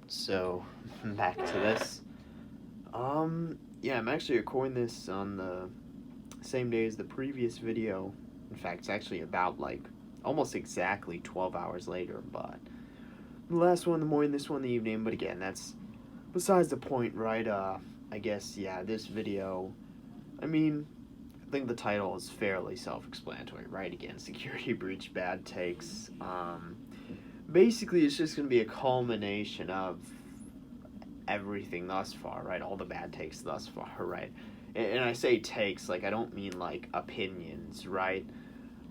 So, back to this. Yeah, I'm actually recording this on the same day as the previous video. In fact, it's actually about like almost exactly 12 hours later, but the last one in the morning, this one in the evening. But again, that's besides the point, right? I guess, yeah, this video, I mean, I think the title is fairly self explanatory, right? Again, security breach, bad takes. Basically, it's just going to be a culmination of everything thus far, right? All the bad takes thus far, right? And I say takes, like, I don't mean like opinions, right?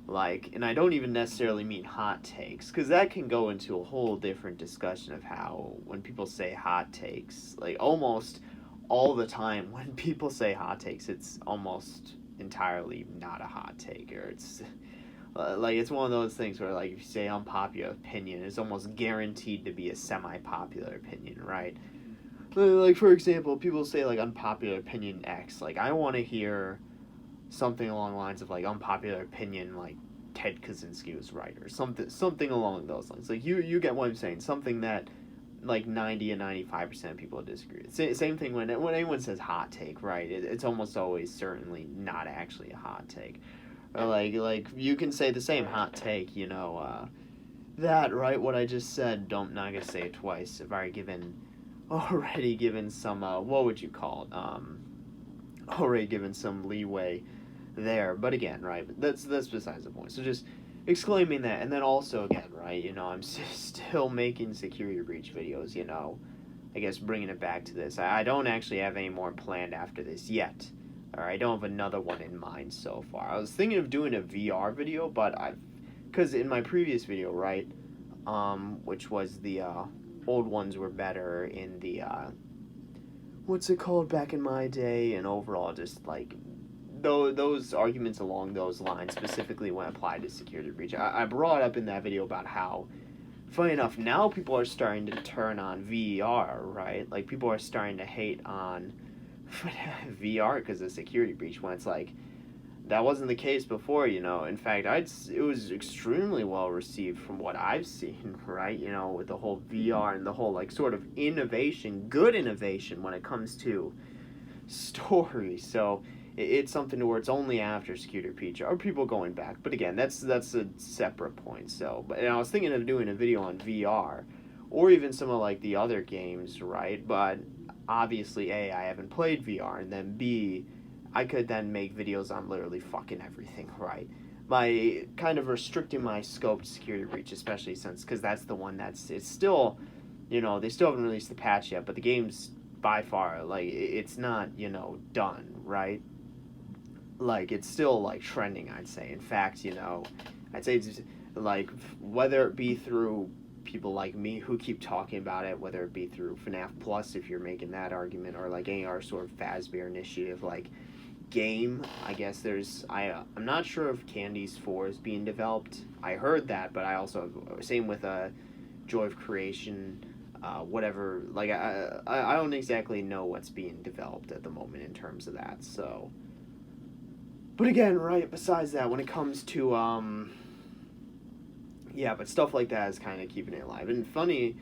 Like, and I don't even necessarily mean hot takes, because that can go into a whole different discussion of how when people say hot takes, like almost all the time when people say hot takes, it's almost entirely not a hot take, or it's like it's one of those things where like if you say unpopular opinion, it's almost guaranteed to be a semi-popular opinion, right? Like for example, people say like unpopular opinion X. Like I want to hear something along the lines of like unpopular opinion like Ted Kaczynski was right or something along those lines. Like you get what I'm saying. Something that like 90 and 95% of people disagree with. Same thing when anyone says hot take, right? It's almost always certainly not actually a hot take. Or like you can say the same hot take, that right? What I just said. Don't not gonna say it twice. I've already given some what would you call it? Already given some leeway there. But again, right? That's besides the point. So just exclaiming that, and then also again, right? I'm still making security breach videos. I guess bringing it back to this. I don't actually have any more planned after this yet. Or I don't have another one in mind so far. I was thinking of doing a VR video, but because in my previous video, right, which was the old ones were better in the what's it called back in my day, and overall just like those arguments along those lines specifically when applied to security breach. I brought up in that video about how funny enough now people are starting to turn on VR, right? Like people are starting to hate on VR because of security breach when it's like that wasn't the case before. In fact, it was extremely well received from what I've seen, right? With the whole VR and the whole like sort of innovation, good innovation when it comes to story. So it's something where it's only after security breach are people going back. But again, that's a separate point. So, but and I was thinking of doing a video on VR, or even some of like the other games, right? But obviously, A, I haven't played VR, and then B, I could then make videos on literally fucking everything, right? By kind of restricting my scope to security breach, especially since, because that's the one it's still, they still haven't released the patch yet, but the game's by far, like, it's not, done, right? Like, it's still, like, trending, I'd say. In fact, I'd say it's, like, whether it be through people like me who keep talking about it, whether it be through FNaF Plus, if you're making that argument, or, like, any other sort of Fazbear initiative, like, game. I guess I'm not sure if Candy's 4 is being developed. I heard that, but I also same with Joy of Creation, whatever. Like I don't exactly know what's being developed at the moment in terms of that. So, but again, right. Besides that, when it comes to yeah, but stuff like that is kind of keeping it alive. And funny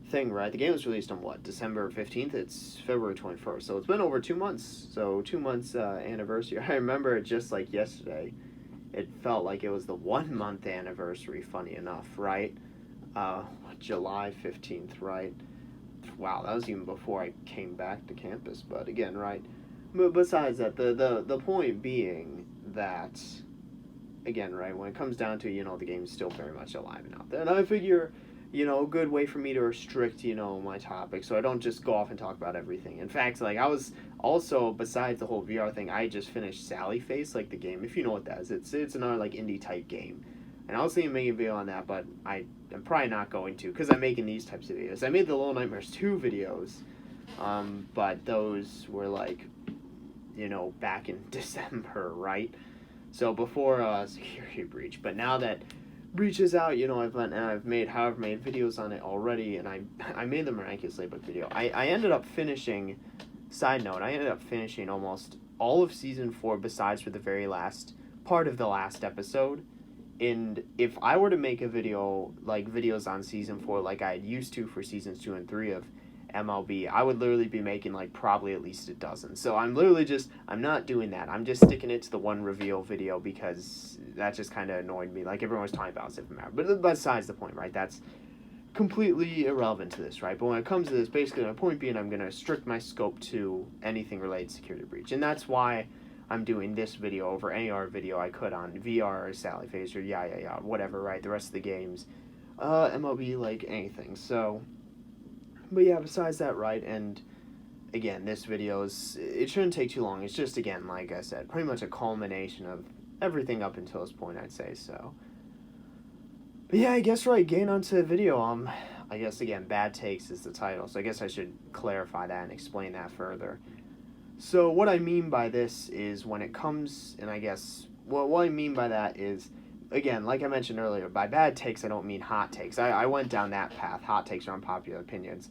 thing, right? The game was released on what, December 15th? It's February 21st. So it's been over 2 months. So 2 months anniversary. I remember it just like yesterday. It felt like it was the 1 month anniversary, funny enough, right? July 15th, right? Wow, that was even before I came back to campus. But again, right? But besides that, the point being that, again, right, when it comes down to, the game's still very much alive and out there. And I figure a good way for me to restrict, my topic so I don't just go off and talk about everything. In fact, like, I was also, besides the whole VR thing, I just finished Sally Face, like, the game, if you know what that is. It's another, like, indie-type game. And I was thinking of making a video on that, but I'm probably not going to, because I'm making these types of videos. I made the Little Nightmares 2 videos, but those were, like, back in December, right? So before security breach. But now that breach is out, I've made videos on it already, and I made the Miraculous Laybook video. I ended up finishing. Side note: I ended up finishing almost all of season 4, besides for the very last part of the last episode. And if I were to make a video like videos on season 4, like I used to for seasons 2 and 3 of MLB, I would literally be making like probably at least a dozen. So I'm not doing that. I'm just sticking it to the one reveal video because that just kind of annoyed me. Like everyone was talking about Super Mario, but besides the point, right? That's completely irrelevant to this, right? But when it comes to this, basically my point being, I'm going to restrict my scope to anything related to security breach, and that's why I'm doing this video over any other video I could on VR or Sally Face or whatever, right? The rest of the games, MLB, like anything. So, but yeah, besides that, right? And again, this video it shouldn't take too long. It's just, again, like I said, pretty much a culmination of everything up until this point, I'd say. So, but yeah, I guess, right, getting onto the video, I guess, again, bad takes is the title, so I guess I should clarify that and explain that further. So what I mean by this is when it comes, and I guess, well, what I mean by that is, again, like I mentioned earlier, by bad takes, I don't mean hot takes. I went down that path. Hot takes are unpopular opinions.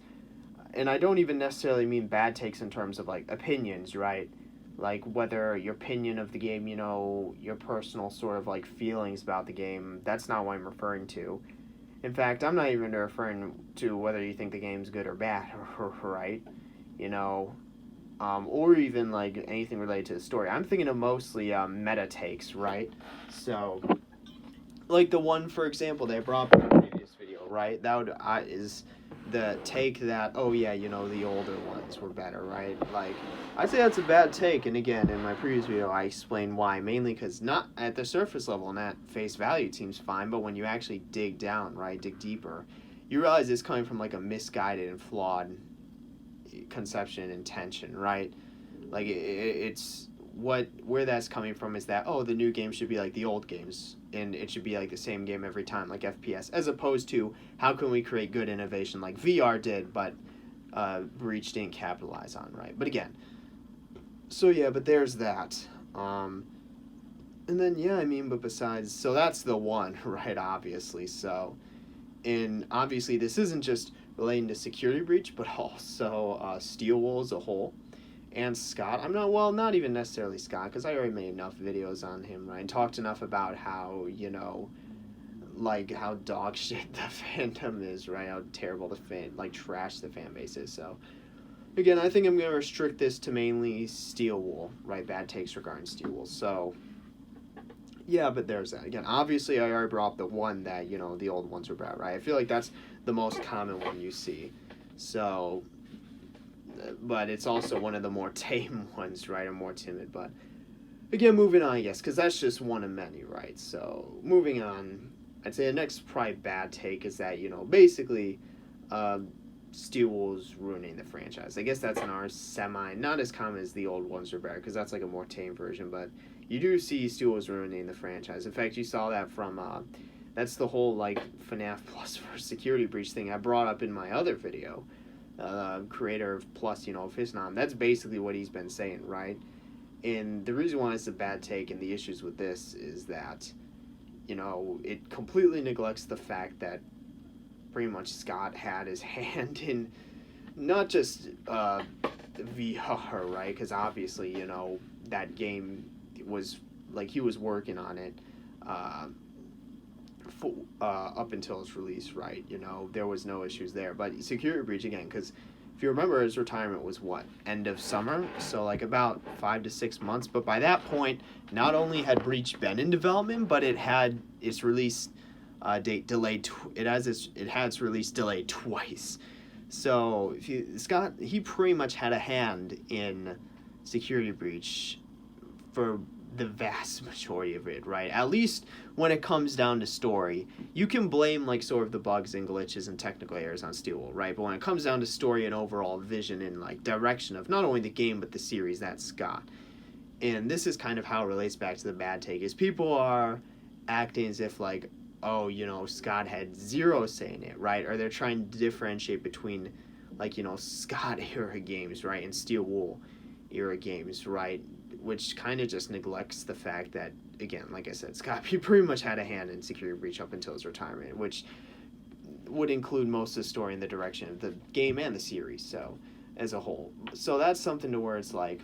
And I don't even necessarily mean bad takes in terms of, like, opinions, right? Like, whether your opinion of the game, your personal sort of, like, feelings about the game, that's not what I'm referring to. In fact, I'm not even referring to whether you think the game's good or bad, right? Or even, like, anything related to the story. I'm thinking of mostly meta takes, right? So, like the one, for example, they brought up in the previous video, right? That is the take that, oh yeah, the older ones were better, right? Like, I'd say that's a bad take, and again, in my previous video, I explained why, mainly because not at the surface level and at face value it seems fine, but when you actually dig down, right, dig deeper, you realize it's coming from, like, a misguided and flawed conception and intention, right? Like, it's where that's coming from is that, oh, the new game should be like the old games, and it should be like the same game every time, like FPS, as opposed to how can we create good innovation like VR did, but Breach didn't capitalize on, right? But again, so yeah, but there's that. And then, yeah, I mean, but besides, so that's the one, right, obviously, so, and obviously this isn't just relating to security breach, but also Steel Wool as a whole. And Scott, not even necessarily Scott, because I already made enough videos on him, right? And talked enough about how, like, how dog shit the fandom is, right? How terrible trash the fan base is. So, again, I think I'm going to restrict this to mainly Steel Wool, right? Bad takes regarding Steel Wool. So, yeah, but there's that. Again, obviously, I already brought up the one that, the old ones were bad, right? I feel like that's the most common one you see. So, but it's also one of the more tame ones, right, or more timid. But again, moving on, I guess, because that's just one of many, right? So moving on, I'd say the next probably bad take is that, basically Steel Wool's ruining the franchise. I guess that's in our not as common as the old ones are better, because that's like a more tame version, but you do see Steel Wool's ruining the franchise. In fact, you saw that from that's the whole, like, FNaF Plus for security breach thing I brought up in my other video. Creator of Plus, of FNaF, that's basically what he's been saying, right? And the reason why it's a bad take and the issues with this is that, it completely neglects the fact that pretty much Scott had his hand in not just VR, right? Because obviously, that game was, like, he was working on it up until its release, right? There was no issues there. But security breach, again, because if you remember, his retirement was end of summer, so like about 5 to 6 months. But by that point, not only had Breach been in development, but it had its release date delayed. It had its release delayed twice. So Scott, he pretty much had a hand in security breach for the vast majority of it, right? At least when it comes down to story. You can blame, like, sort of the bugs and glitches and technical errors on Steel Wool, right? But when it comes down to story and overall vision and, like, direction of not only the game but the series, that's Scott. And this is kind of how it relates back to the bad take, is people are acting as if, like, oh, Scott had zero say in it, right? Or they're trying to differentiate between, like, Scott era games, right, and Steel Wool era games, right? Which kind of just neglects the fact that, again, like I said, Scott pretty much had a hand in security breach up until his retirement, which would include most of the story in the direction of the game and the series, so, as a whole. So that's something to where it's like,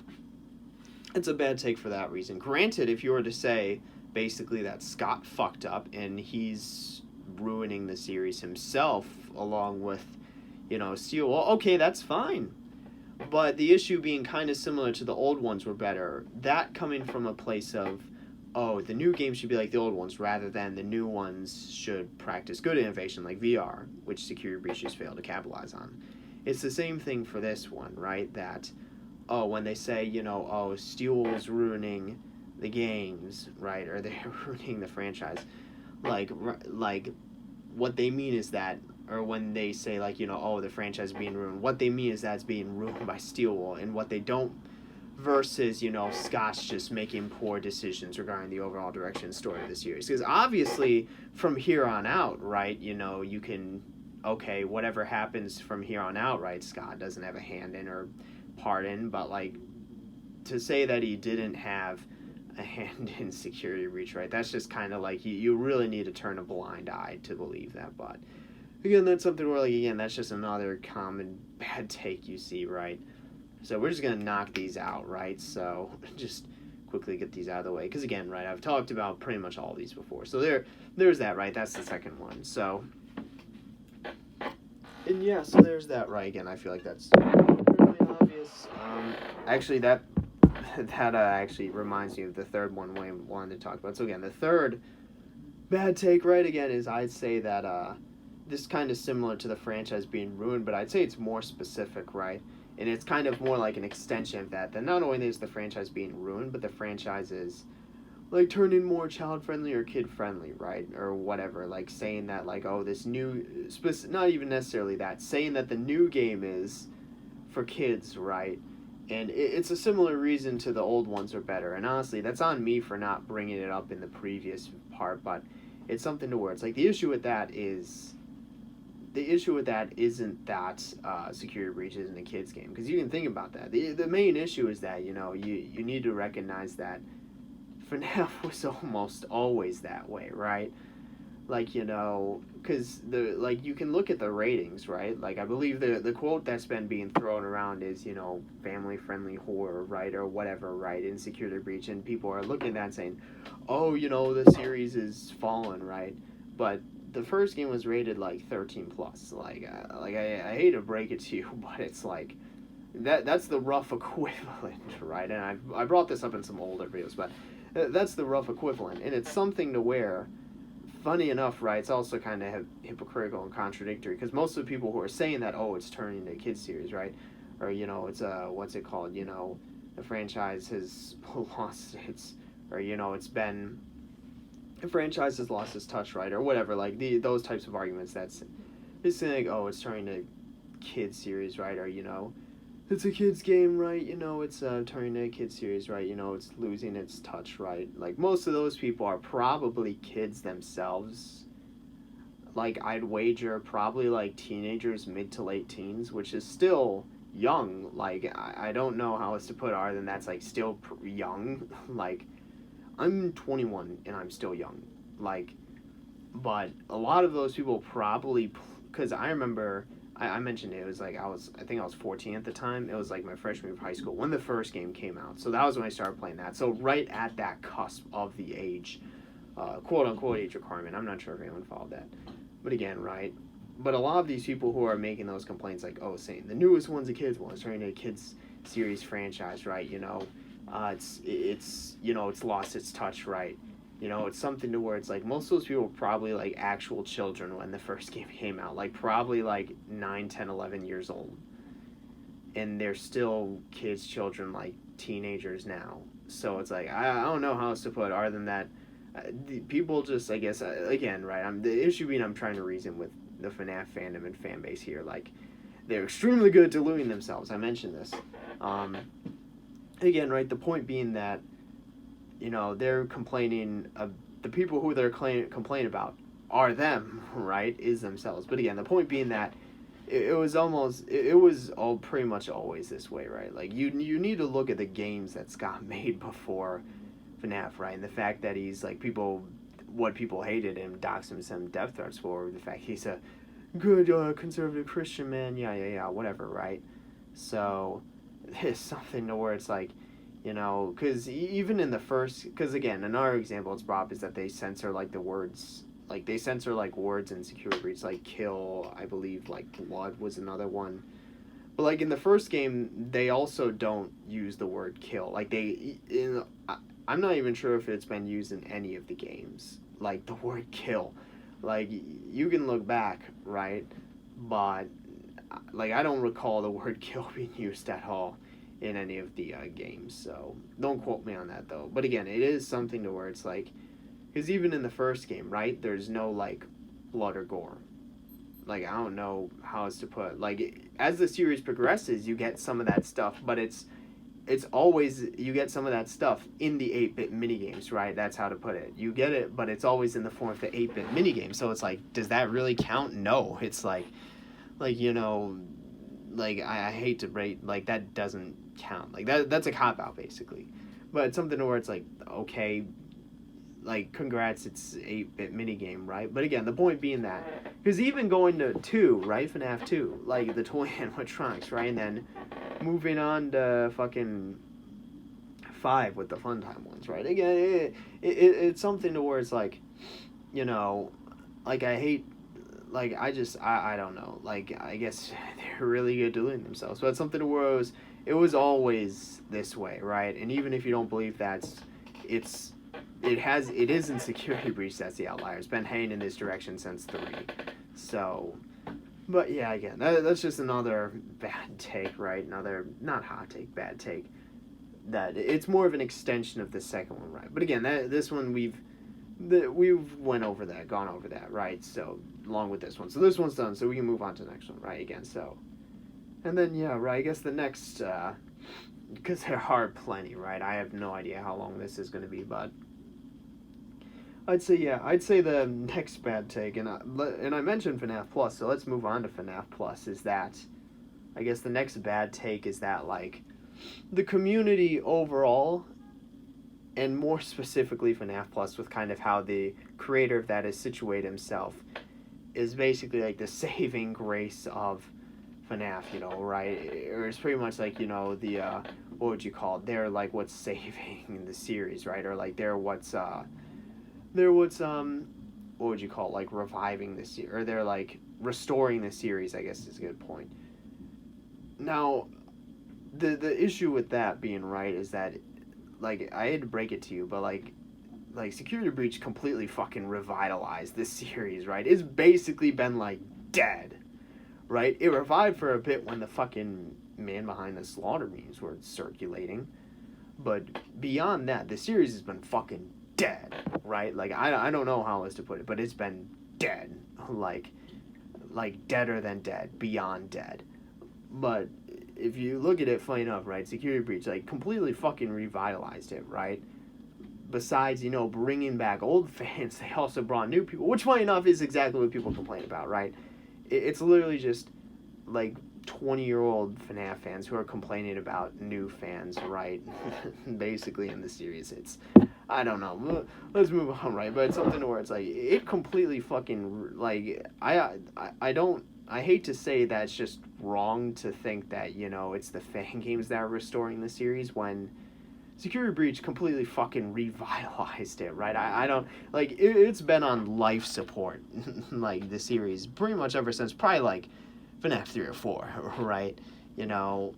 it's a bad take for that reason. Granted, if you were to say, basically, that Scott fucked up and he's ruining the series himself, along with, Steel Wool, okay, that's fine. But the issue being kind of similar to the old ones were better, that coming from a place of, oh, the new games should be like the old ones rather than the new ones should practice good innovation like VR, which security breaches fail to capitalize on. It's the same thing for this one, right? That, oh, when they say, oh, Steel's ruining the games, right? Or they're ruining the franchise. Like what they mean is that, or when they say like, oh, the franchise is being ruined, what they mean is that it's being ruined by Steelwool, and what they don't, versus Scott's just making poor decisions regarding the overall direction and story of the series. Because obviously from here on out, right, you can, okay, whatever happens from here on out, right, Scott doesn't have a hand in or part in, but like to say that he didn't have a hand in security breach, right, that's just kind of like you really need to turn a blind eye to believe that. But again, that's something where, like, again, that's just another common bad take you see, right? So we're just going to knock these out, right? So just quickly get these out of the way. Because, again, right, I've talked about pretty much all of these before. So there's that, right? That's the second one. So, and yeah, so there's that, right? Again, I feel like that's really obvious. Actually, that actually reminds me of the third one we wanted to talk about. So, again, the third bad take, right, again, is I'd say that this kind of similar to the franchise being ruined, but I'd say it's more specific, right? And it's kind of more like an extension of that not only is the franchise being ruined, but the franchise is like turning more child friendly or kid friendly, right? Or whatever, like saying that like, oh, this new, not even necessarily that, saying that the new game is for kids, right? And it's a similar reason to the old ones are better. And honestly, that's on me for not bringing it up in the previous part, but it's something to where it's like the issue with that isn't that security breach isn't a kid's game, because you can think about that. The main issue is that you need to recognize that FNaF was almost always that way, right? Like because you can look at the ratings, right? Like I believe the quote that's been being thrown around is family friendly horror, right, or whatever, right, in security breach, and people are looking at that and saying, oh, the series is fallen, right? But the first game was rated like 13 plus. I hate to break it to you, but it's like that's the rough equivalent, right? And I brought this up in some older videos, but that's the rough equivalent, and it's something to where, funny enough, right, it's also kind of hypocritical and contradictory, because most of the people who are saying that, oh, it's turning into a kids series, right, or it's what's it called, the franchise has lost its, or it's been, the franchise has lost its touch, right, or whatever, like those types of arguments. That's just saying, oh, it's turning to kids series, right, or it's a kids game, right, it's turning to a kids series, right, it's losing its touch, right. Like most of those people are probably kids themselves. Like I'd wager probably like teenagers, mid to late teens, which is still young. Like I don't know how else to put it other than that's like still young. Like I'm 21 and I'm still young, like, but a lot of those people probably, because I remember, I mentioned it was like I think I was 14 at the time. It was like my freshman year of high school when the first game came out, so that was when I started playing that. So right at that cusp of the age, quote unquote age requirement. I'm not sure if anyone followed that, but again, right. But a lot of these people who are making those complaints, like, oh, saying the newest one's a kids one, it's turning into a kids series franchise, right? It's lost its touch, right? It's something to where it's like most of those people were probably like actual children when the first game came out, like probably like 9, 10, 11 years old, and they're still kids, children, like teenagers now. So it's like I don't know how else to put it other than that. People just, I guess, again, right, the issue being I'm trying to reason with the FNaF fandom and fan base here, like they're extremely good at deluding themselves. I mentioned this. Again, right, the point being that, they're complaining, the people who they're complain about are them, right, is themselves. But again, the point being that it was all pretty much always this way, right? Like, you need to look at the games that Scott made before FNaF, right? And the fact that he's, like, what people hated him, doxed him, sent him death threats for, the fact he's a good conservative Christian man, yeah, whatever, right? So there's something to where it's like, because even in the first, because again, another example it's brought up is that they censor like the words like they censor like words in Security Breach, like kill, I believe like blood was another one. But like in the first game, they also don't use the word kill. Like I'm not even sure if it's been used in any of the games. Like the word kill, like you can look back, right? But like I don't recall the word kill being used at all in any of the games. So don't quote me on that though. But again, it is something to where it's like, because even in the first game, right? There's no like blood or gore. Like I don't know how else to put. Like as the series progresses, you get some of that stuff, but it's always you get some of that stuff in the 8-bit minigames, right? That's how to put it. You get it, but it's always in the form of the 8-bit minigame. So it's like, does that really count? No. It's like you know, like I hate to rate, like that doesn't count. Like that's a cop out basically. But it's something where it's like, okay, like congrats, it's 8-bit minigame, right? But again, the point being that, because even going to 2, right, FNaF 2, like the toy animatronics, right, and then moving on to fucking 5 with the Funtime ones, right? Again, it's something to where it's like, you know, like I hate, like I don't know, like I guess they're really good doing themselves, but it's something to where it was always this way, right? And even if you don't believe that, it is in Security Breach that's the outlier. It's been heading in this direction since 3. So, but yeah, again, that's just another bad take, right? Another, not hot take, bad take. That it's more of an extension of the second one, right? But again, this one we've gone over that, right? So, along with this one. So this one's done, so we can move on to the next one, right? Again, so. And then, yeah, right, I guess the next, because there are plenty, right? I have no idea how long this is going to be, but I'd say the next bad take, and I mentioned FNaF Plus, so let's move on to FNaF Plus, is that, I guess the next bad take is that, like, the community overall, and more specifically FNaF Plus, with kind of how the creator of that has situated himself, is basically, like, the saving grace of FNaF, you know, right? Or it's pretty much like, you know, the, what would you call it? They're, like, what's saving the series, right? Or, like, they're what's what would you call it, like reviving the series, or they're like restoring the series, I guess is a good point. Now, the issue with that being right is that, like, I had to break it to you, but like Security Breach completely fucking revitalized this series, right? It's basically been like dead, right? It revived for a bit when the fucking man behind the slaughter memes were circulating, but beyond that, the series has been fucking dead, right? Like I don't know how else to put it, but it's been dead, like deader than dead, beyond dead. But if you look at it, funny enough, right? Security Breach like completely fucking revitalized it, right? Besides, you know, bringing back old fans, they also brought new people, which funny enough is exactly what people complain about, right? It's literally just like 20-year-old FNaF fans who are complaining about new fans, right? Basically in the series, it's, I don't know. Let's move on, right? But it's something where it's like it completely fucking like I hate to say that it's just wrong to think that, you know, it's the fan games that are restoring the series when Security Breach completely fucking revitalized it, right? I don't like it's been on life support like the series pretty much ever since probably like FNaF 3 or 4, right? You know,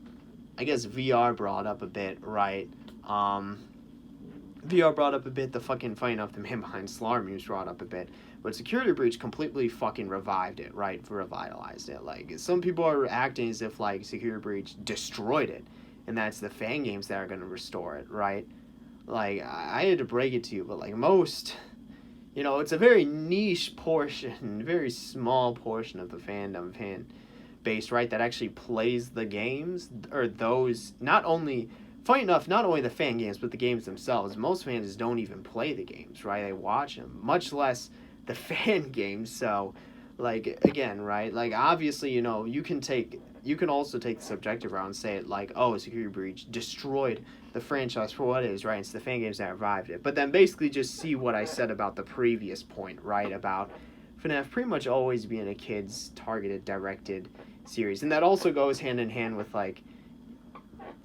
I guess VR brought up a bit, right? VR brought up a bit, the fucking funny enough, the man behind Slaughter Muse brought up a bit, but Security Breach completely fucking revived it, right? Revitalized it. Like, some people are acting as if, like, Security Breach destroyed it, and that's the fan games that are going to restore it, right? Like, I had to break it to you, but, like, most, you know, it's a very niche portion, very small portion of the fandom, fan base, right, that actually plays the games, or those, not only... Funny enough, not only the fan games, but the games themselves. Most fans don't even play the games, right? They watch them, much less the fan games. So, like, again, right? Like, obviously, you know, you can also take the subjective route and say it like, oh, Security Breach destroyed the franchise for what it is, right? It's the fan games that revived it. But then basically just see what I said about the previous point, right? About FNaF pretty much always being a kids targeted, directed series. And that also goes hand in hand with, like,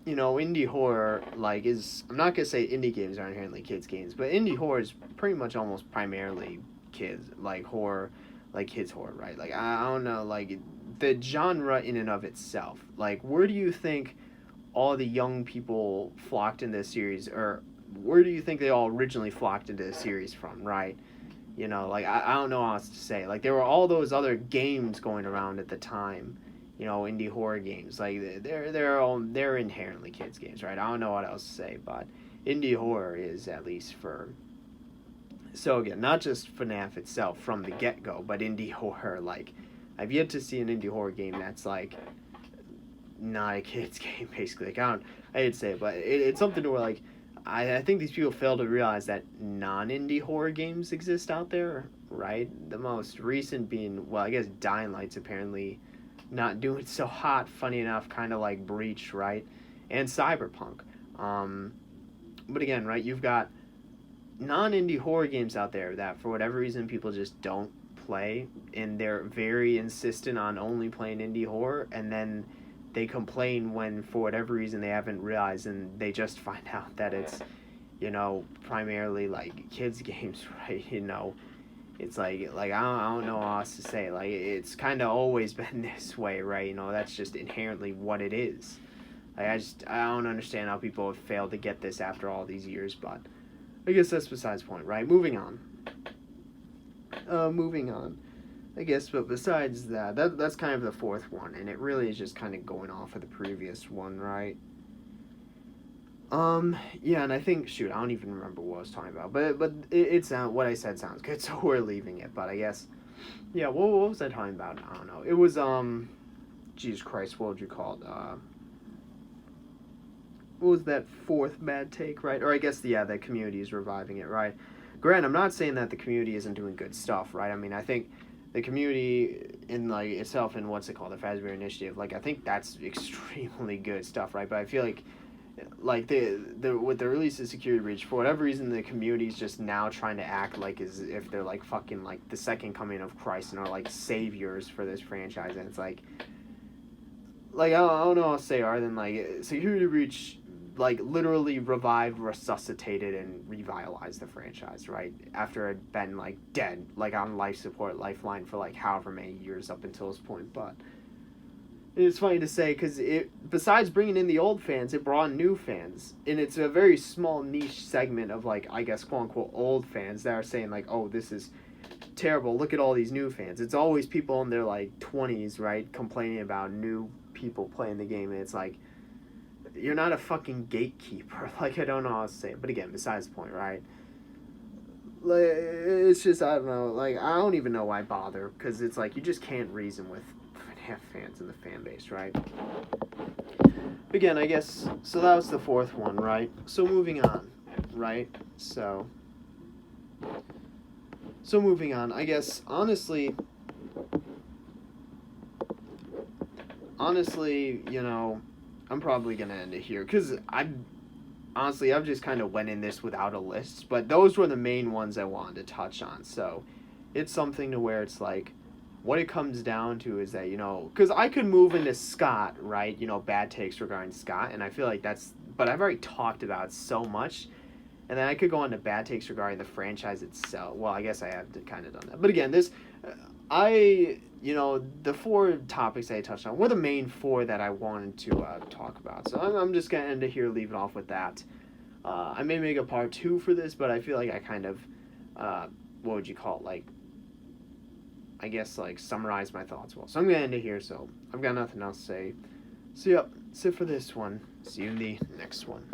you know, indie horror, like, is... I'm not going to say indie games are inherently kids' games, but indie horror is pretty much almost primarily kids, like horror, like kids horror, right? Like I don't know, like the genre in and of itself. Like where do you think all the young people flocked into the series, or where do you think they all originally flocked into the series from, right? You know, like I don't know how else to say. Like there were all those other games going around at the time, you know, indie horror games. Like they're inherently kids games, right? I don't know what else to say, but indie horror is, at least for, so again, not just FNaF itself from the get go, but indie horror. Like I've yet to see an indie horror game that's like not a kids game, basically. Like I hate to say it, but it's something to where like I think these people fail to realize that non-indie horror games exist out there, right? The most recent being, well, I guess Dying Light's apparently not doing so hot, funny enough, kind of like Breach, right? And Cyberpunk. Um, but again, right, you've got non-indie horror games out there that for whatever reason people just don't play, and they're very insistent on only playing indie horror, and then they complain when for whatever reason they haven't realized, and they just find out that it's, you know, primarily like kids games, right? You know, it's like I don't know how else to say. Like it's kind of always been this way, right? You know, that's just inherently what it is. Like I don't understand how people have failed to get this after all these years, but I guess that's besides the point, right? Moving on. Moving on. I guess, but besides that's kind of the fourth one, and it really is just kind of going off of the previous one, right? Yeah, and I think, shoot, I don't even remember what I was talking about, but it's what I said sounds good, so we're leaving it. But I guess, yeah, what was I talking about? I don't know. It was Jesus Christ, what would you call it? What was that fourth bad take, right? Or I guess the community is reviving it, right? Grant, I'm not saying that the community isn't doing good stuff, right? I mean, I think the community in like itself and what's it called, the Fazbear Initiative, like I think that's extremely good stuff, right? But I feel like the with the release of Security Breach, for whatever reason, the community is just now trying to act like as if they're like fucking like the second coming of Christ and are like saviors for this franchise, and it's like I don't know how to say other than like Security Breach like literally revived, resuscitated, and revitalized the franchise, right? After it had been like dead, like on life support, lifeline for like however many years up until this point. But it's funny to say because it, besides bringing in the old fans, it brought in new fans, and it's a very small niche segment of like I guess quote unquote old fans that are saying like, oh, this is terrible. Look at all these new fans. It's always people in their like 20s, right, complaining about new people playing the game, and it's like, you're not a fucking gatekeeper. Like, I don't know how to say it. But again, besides the point, right? Like, it's just, I don't know. Like, I don't even know why bother. Because it's like, you just can't reason with FNaF fans in the fan base, right? Again, I guess, so that was the fourth one, right? So moving on, right? So moving on, I guess, honestly, you know, I'm probably going to end it here because I've just kind of went in this without a list, but those were the main ones I wanted to touch on. So it's something to where it's like, what it comes down to is that, you know, because I could move into Scott, right? You know, bad takes regarding Scott, and I feel like but I've already talked about it so much, and then I could go on to bad takes regarding the franchise itself. Well, I guess I have kind of done that. But again, you know, the four topics I touched on were the main four that I wanted to talk about. So I'm just going to end it here, leave it off with that. I may make a part 2 for this, but I feel like I kind of, what would you call it, like, I guess, like, summarize my thoughts well. So I'm going to end it here, so I've got nothing else to say. So, yep, that's it for this one. See you in the next one.